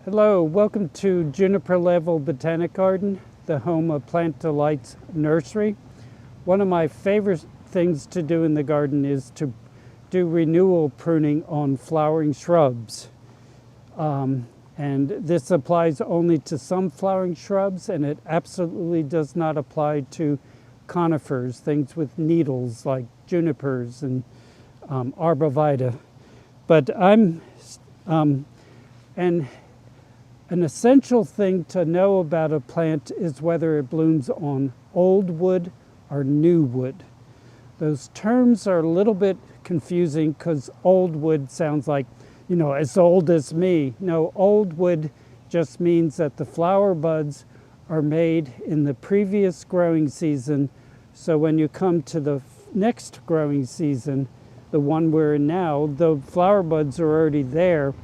Hello, welcome to Juniper Level Botanic Garden, the home of Plant Delight's Nursery. One of my favorite things to do in the garden is to do renewal pruning on flowering shrubs. And this applies only to some flowering shrubs, and it absolutely does not apply to conifers, things with needles like junipers and arborvitae. But and an essential thing to know about a plant is whether it blooms on old wood or new wood. Those terms are a little bit confusing because old wood sounds like, as old as me. No, old wood just means that the flower buds are made in the previous growing season. So when you come to the next growing season, the one we're in now, the flower buds are already there.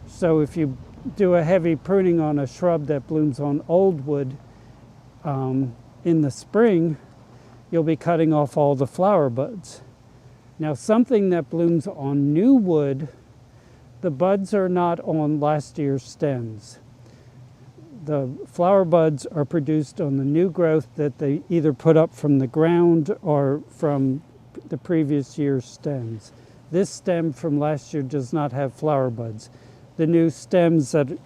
So if you do a heavy pruning on a shrub that blooms on old wood in the spring, you'll be cutting off all the flower buds. Now, something that blooms on new wood, the buds are not on last year's stems. The flower buds are produced on the new growth that they either put up from the ground or from the previous year's stems. This stem from last year does not have flower buds. The new stems that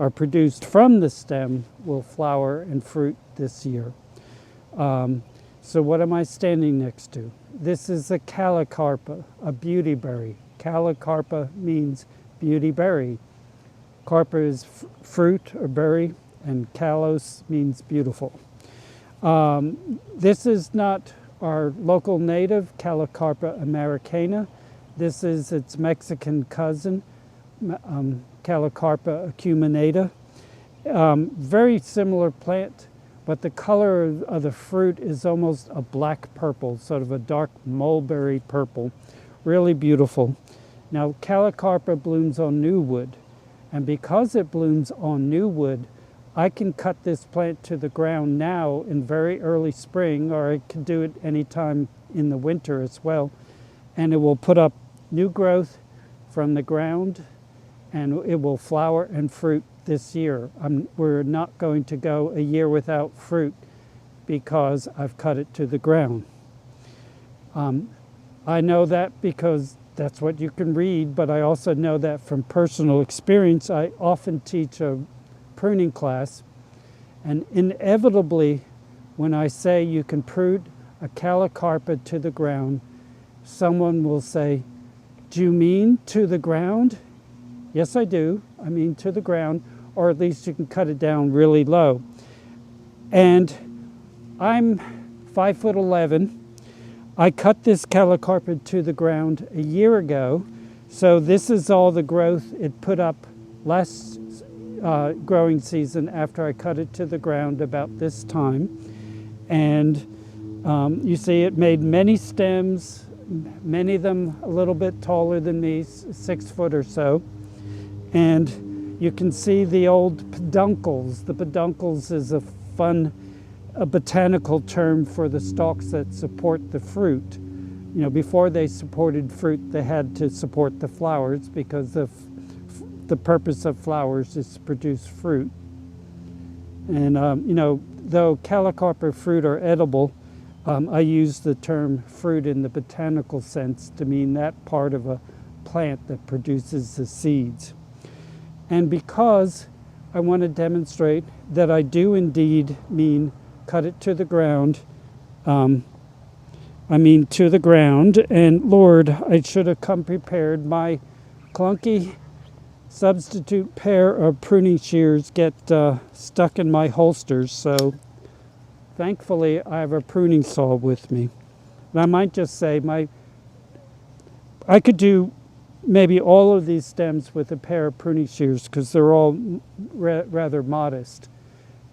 are produced from the stem will flower and fruit this year. So what am I standing next to? This is a Calicarpa, a beautyberry. Calicarpa means beautyberry. Carpa is fruit or berry, and kalos means beautiful. This is not our local native, Calicarpa americana. This is its Mexican cousin, Calicarpa acuminata. Very similar plant, but the color of the fruit is almost a black purple, sort of a dark mulberry purple. Really beautiful. Now, Calicarpa blooms on new wood, and because it blooms on new wood, I can cut this plant to the ground now in very early spring, or I can do it anytime in the winter as well, and it will put up new growth from the ground, and it will flower and fruit this year. We're not going to go a year without fruit because I've cut it to the ground. I know that because that's what you can read, but I also know that from personal experience. I often teach a pruning class, and inevitably, when I say you can prune a Calicarpa to the ground, someone will say, "Do you mean to the ground?" Yes, I do. I mean to the ground, or at least you can cut it down really low. And I'm 5'11". I cut this Calicarpa to the ground a year ago, so this is all the growth it put up last growing season after I cut it to the ground about this time. And you see it made many stems, many of them a little bit taller than me, 6 foot or so. And you can see the old peduncles. The peduncles is a botanical term for the stalks that support the fruit. Before they supported fruit, they had to support the flowers because the purpose of flowers is to produce fruit. And, though Calicarpa fruit are edible, I use the term fruit in the botanical sense to mean that part of a plant that produces the seeds. And because I want to demonstrate that I do indeed mean cut it to the ground, I mean to the ground, and Lord, I should have come prepared. My clunky substitute pair of pruning shears get stuck in my holsters, so thankfully I have a pruning saw with me. And I might just say I could do maybe all of these stems with a pair of pruning shears because they're all rather modest.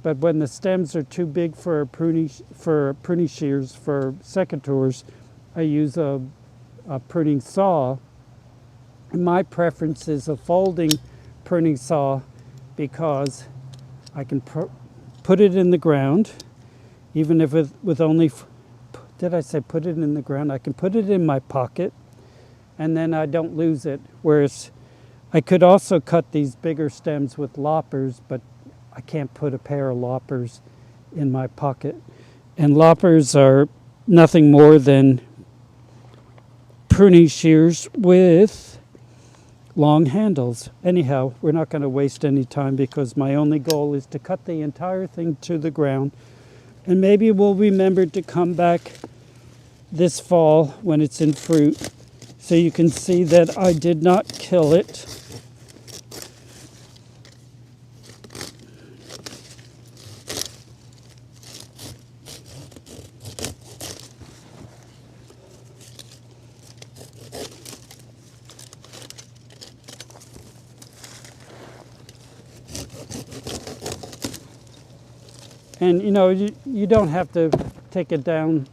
But when the stems are too big for pruning shears for secateurs, I use a pruning saw. And my preference is a folding pruning saw because I can put it in the ground, even if with only, did I say put it in the ground? I can put it in my pocket, and then I don't lose it. Whereas I could also cut these bigger stems with loppers, but I can't put a pair of loppers in my pocket. And loppers are nothing more than pruning shears with long handles. Anyhow, we're not going to waste any time because my only goal is to cut the entire thing to the ground. And maybe we'll remember to come back this fall when it's in fruit so you can see that I did not kill it. And you don't have to take it down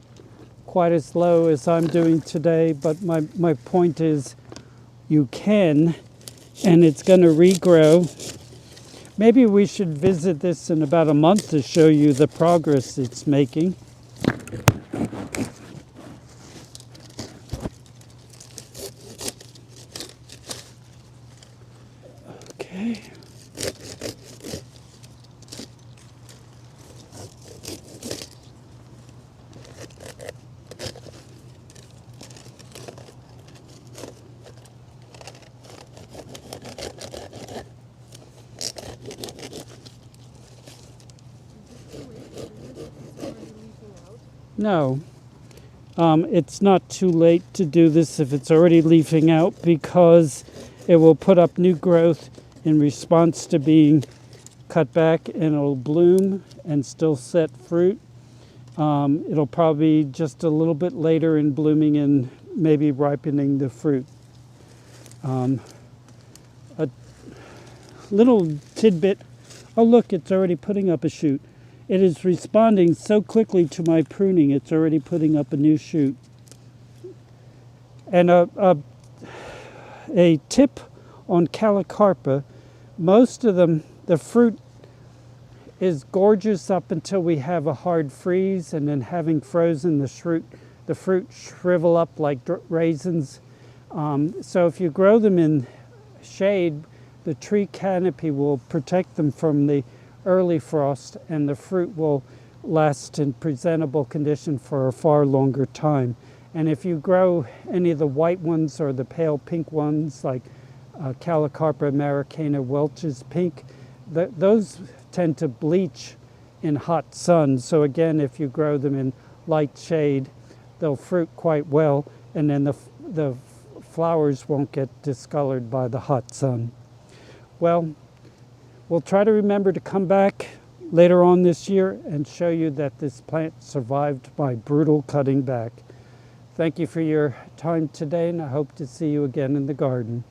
quite as low as I'm doing today, but my point is you can, and it's going to regrow. Maybe we should visit this in about a month to show you the progress it's making. Okay. No, it's not too late to do this if it's already leafing out, because it will put up new growth in response to being cut back, and it'll bloom and still set fruit. It'll probably be just a little bit later in blooming and maybe ripening the fruit. A little tidbit, oh look, it's already putting up a shoot. It is responding so quickly to my pruning, it's already putting up a new shoot. And a tip on Calicarpa, most of them, the fruit is gorgeous up until we have a hard freeze, and then having frozen, the fruit shrivel up like raisins. So if you grow them in shade, the tree canopy will protect them from the early frost, and the fruit will last in presentable condition for a far longer time. And if you grow any of the white ones or the pale pink ones, like Calicarpa americana Welch's pink, those tend to bleach in hot sun. So again, if you grow them in light shade, they'll fruit quite well, and then the flowers won't get discolored by the hot sun. Well, we'll try to remember to come back later on this year and show you that this plant survived my brutal cutting back. Thank you for your time today, and I hope to see you again in the garden.